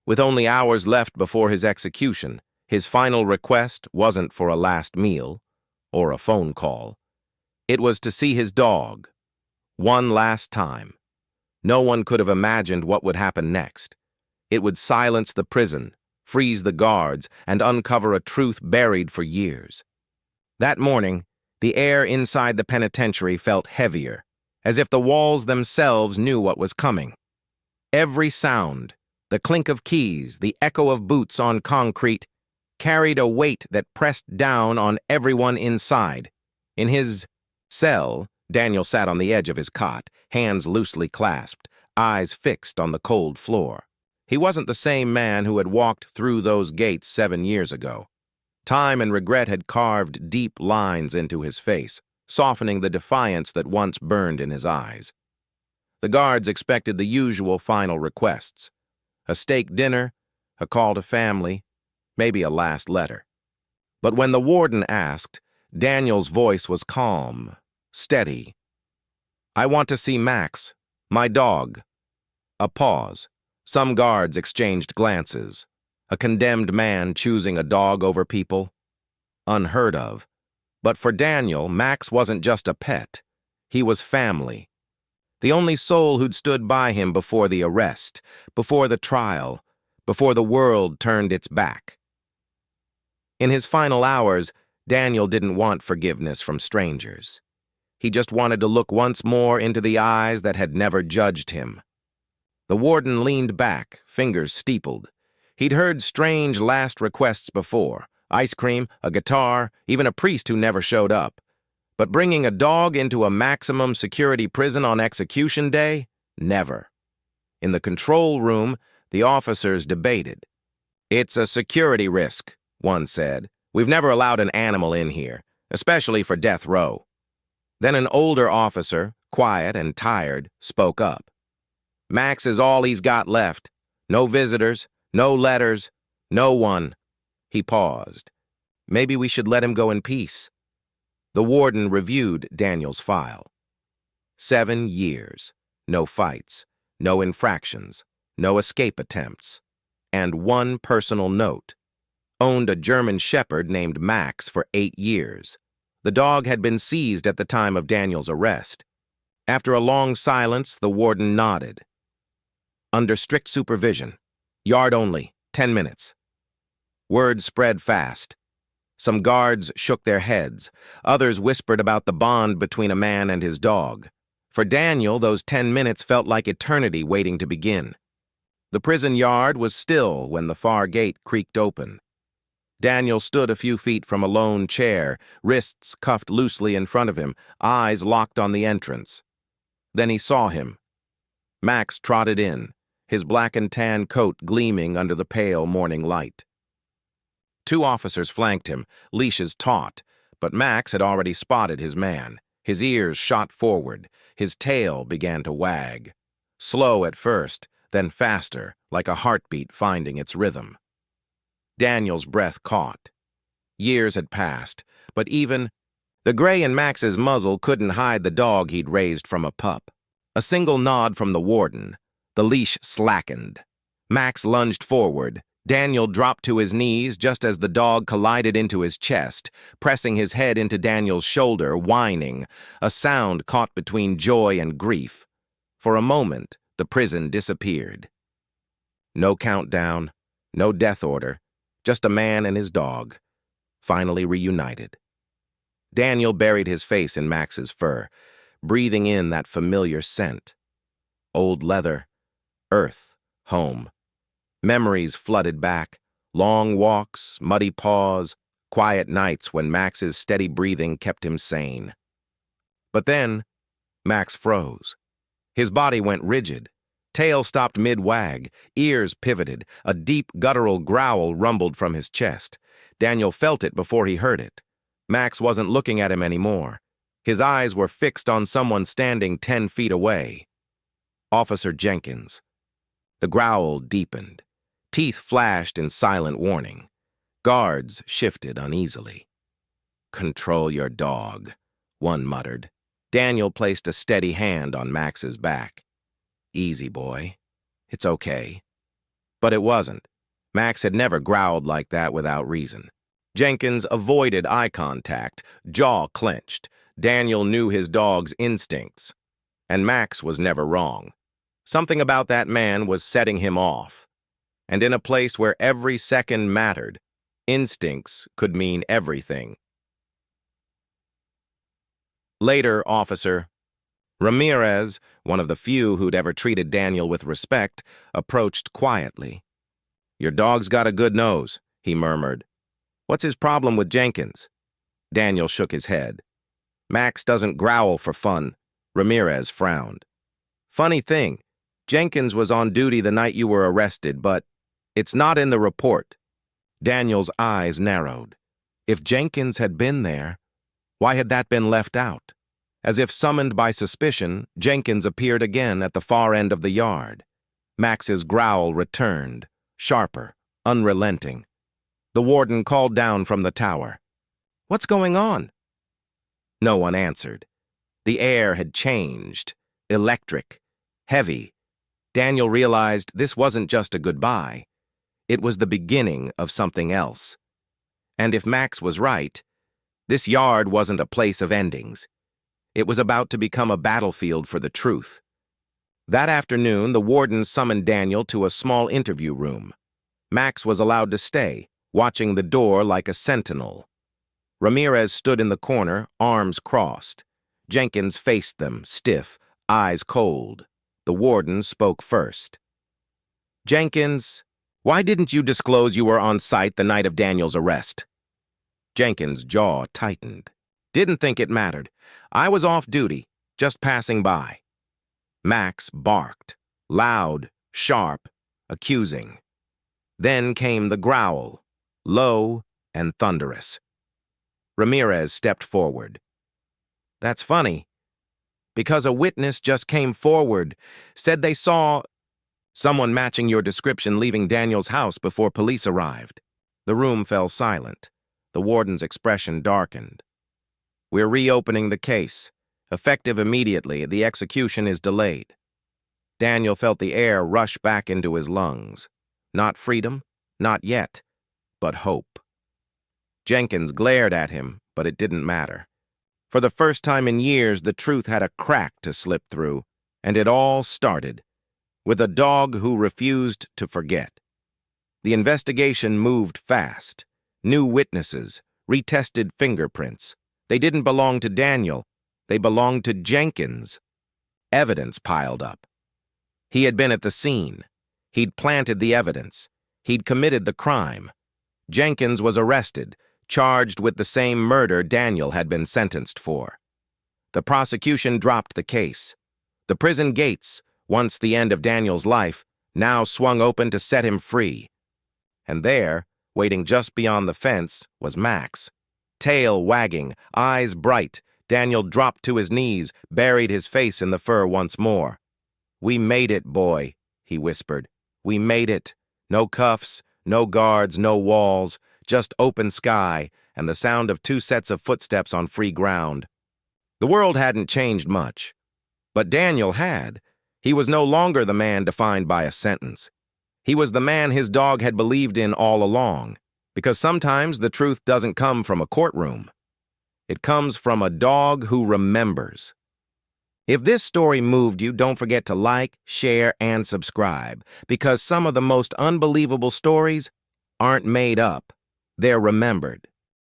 With only hours left before his execution, his final request wasn't for a last meal or a phone call. It was to see his dog, one last time. No one could have imagined what would happen next. It would silence the prison, freeze the guards, and uncover a truth buried for years. That morning, the air inside the penitentiary felt heavier, as if the walls themselves knew what was coming. Every sound, the clink of keys, the echo of boots on concrete, carried a weight that pressed down on everyone inside. In his cell, Daniel sat on the edge of his cot, hands loosely clasped, eyes fixed on the cold floor. He wasn't the same man who had walked through those gates 7 years ago. Time and regret had carved deep lines into his face, softening the defiance that once burned in his eyes. The guards expected the usual final requests: a steak dinner, a call to family, maybe a last letter. But when the warden asked, Daniel's voice was calm, steady. "I want to see Max, my dog." A pause. Some guards exchanged glances. A condemned man choosing a dog over people? Unheard of. But for Daniel, Max wasn't just a pet. He was family. The only soul who'd stood by him before the arrest, before the trial, before the world turned its back. In his final hours, Daniel didn't want forgiveness from strangers. He just wanted to look once more into the eyes that had never judged him. The warden leaned back, fingers steepled. He'd heard strange last requests before: ice cream, a guitar, even a priest who never showed up. But bringing a dog into a maximum security prison on execution day? Never. In the control room, the officers debated. "It's a security risk," one said. "We've never allowed an animal in here, especially for death row." Then an older officer, quiet and tired, spoke up. "Max is all he's got left. No visitors, no letters, no one." He paused. "Maybe we should let him go in peace." The warden reviewed Daniel's file. 7 years, no fights, no infractions, no escape attempts, and one personal note. Owned a German shepherd named Max for 8 years. The dog had been seized at the time of Daniel's arrest. After a long silence, the warden nodded. "Under strict supervision. Yard only, 10 minutes. Word spread fast. Some guards shook their heads. Others whispered about the bond between a man and his dog. For Daniel, those 10 minutes felt like eternity waiting to begin. The prison yard was still when the far gate creaked open. Daniel stood a few feet from a lone chair, wrists cuffed loosely in front of him, eyes locked on the entrance. Then he saw him. Max trotted in, his black and tan coat gleaming under the pale morning light. 2 officers flanked him, leashes taut, but Max had already spotted his man. His ears shot forward, his tail began to wag. Slow at first, then faster, like a heartbeat finding its rhythm. Daniel's breath caught. Years had passed, but even the gray in Max's muzzle couldn't hide the dog he'd raised from a pup. A single nod from the warden. The leash slackened. Max lunged forward. Daniel dropped to his knees just as the dog collided into his chest, pressing his head into Daniel's shoulder, whining, a sound caught between joy and grief. For a moment, the prison disappeared. No countdown, no death order, just a man and his dog, finally reunited. Daniel buried his face in Max's fur, breathing in that familiar scent. Old leather, earth, home. Memories flooded back, long walks, muddy paws, quiet nights when Max's steady breathing kept him sane. But then, Max froze. His body went rigid. Tail stopped mid-wag, ears pivoted, a deep guttural growl rumbled from his chest. Daniel felt it before he heard it. Max wasn't looking at him anymore. His eyes were fixed on someone standing 10 feet away. Officer Jenkins. The growl deepened. Teeth flashed in silent warning. Guards shifted uneasily. "Control your dog," one muttered. Daniel placed a steady hand on Max's back. "Easy, boy. It's okay." But it wasn't. Max had never growled like that without reason. Jenkins avoided eye contact, jaw clenched. Daniel knew his dog's instincts. And Max was never wrong. Something about that man was setting him off. And in a place where every second mattered, instincts could mean everything. Later, officer Ramirez, one of the few who'd ever treated Daniel with respect, approached quietly. "Your dog's got a good nose," he murmured. "What's his problem with Jenkins?" Daniel shook his head. "Max doesn't growl for fun." Ramirez frowned. "Funny thing, Jenkins was on duty the night you were arrested, but it's not in the report." Daniel's eyes narrowed. If Jenkins had been there, why had that been left out? As if summoned by suspicion, Jenkins appeared again at the far end of the yard. Max's growl returned, sharper, unrelenting. The warden called down from the tower. "What's going on?" No one answered. The air had changed, electric, heavy. Daniel realized this wasn't just a goodbye. It was the beginning of something else. And if Max was right, this yard wasn't a place of endings. It was about to become a battlefield for the truth. That afternoon, the warden summoned Daniel to a small interview room. Max was allowed to stay, watching the door like a sentinel. Ramirez stood in the corner, arms crossed. Jenkins faced them, stiff, eyes cold. The warden spoke first. "Jenkins, why didn't you disclose you were on site the night of Daniel's arrest?" Jenkins' jaw tightened. "Didn't think it mattered. I was off duty, just passing by." Max barked, loud, sharp, accusing. Then came the growl, low and thunderous. Ramirez stepped forward. "That's funny, because a witness just came forward, said they saw someone matching your description leaving Daniel's house before police arrived." The room fell silent. The warden's expression darkened. "We're reopening the case. Effective immediately, the execution is delayed." Daniel felt the air rush back into his lungs. Not freedom, not yet, but hope. Jenkins glared at him, but it didn't matter. For the first time in years, the truth had a crack to slip through, and it all started with a dog who refused to forget. The investigation moved fast. New witnesses, retested fingerprints. They didn't belong to Daniel. They belonged to Jenkins. Evidence piled up. He had been at the scene. He'd planted the evidence. He'd committed the crime. Jenkins was arrested, charged with the same murder Daniel had been sentenced for. The prosecution dropped the case. The prison gates, once the end of Daniel's life, now swung open to set him free. And there, waiting just beyond the fence, was Max. Tail wagging, eyes bright, Daniel dropped to his knees, buried his face in the fur once more. "We made it, boy," he whispered. "We made it. No cuffs, no guards, no walls, just open sky and the sound of 2 sets of footsteps on free ground." The world hadn't changed much. But Daniel had. He was no longer the man defined by a sentence. He was the man his dog had believed in all along, because sometimes the truth doesn't come from a courtroom. It comes from a dog who remembers. If this story moved you, don't forget to like, share, and subscribe, because some of the most unbelievable stories aren't made up. They're remembered.